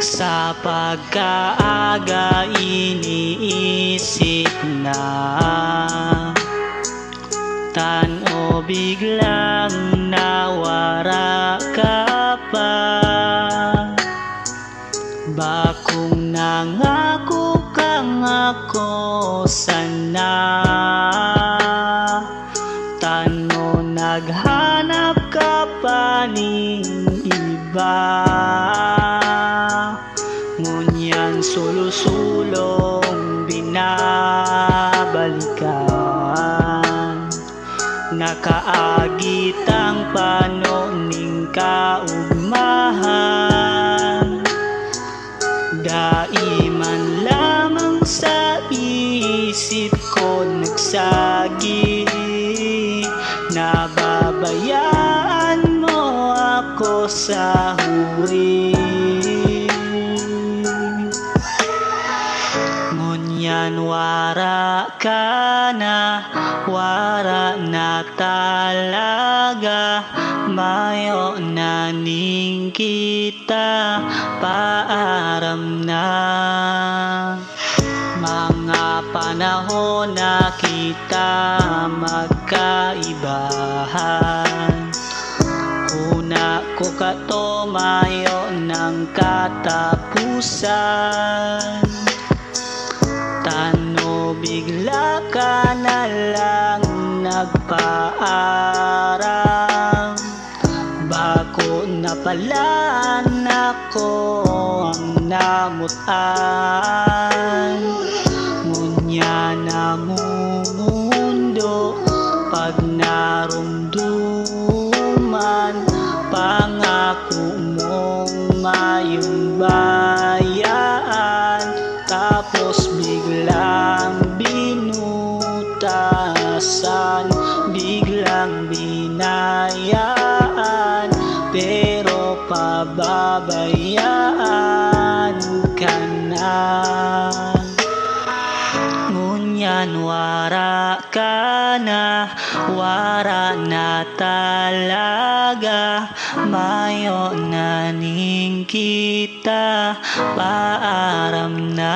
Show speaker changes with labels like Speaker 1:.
Speaker 1: Sa pagkaaga iniisip na tanaw biglang nawara ka pa. Bakong nangako kang ako sana, tano naghanap ka pa ning iba. Ngunyan sulusulong binabalikan, nakaagit ang panoning kaugmahan. Daiman lamang sa isip ko nagsagi, nababayaan mo ako sa huri. Ngunyan wara ka na, wara na talaga. Mayo na ning kita, paaram na. Mga panahon na kita magkaibahan, una ko kato mayo ng katapusan. Tano bigla ka na lang nagpaaram, bako napalaan ako ang namutan. Ngunya namumundo pag narumduman, pangako mong mayong bayaan, tapos biglang binutasan, biglang binayaan, pero pababayaan ka na. Ngunyan wara ka na, wara na talaga. Mayo na ning kita, paaram na.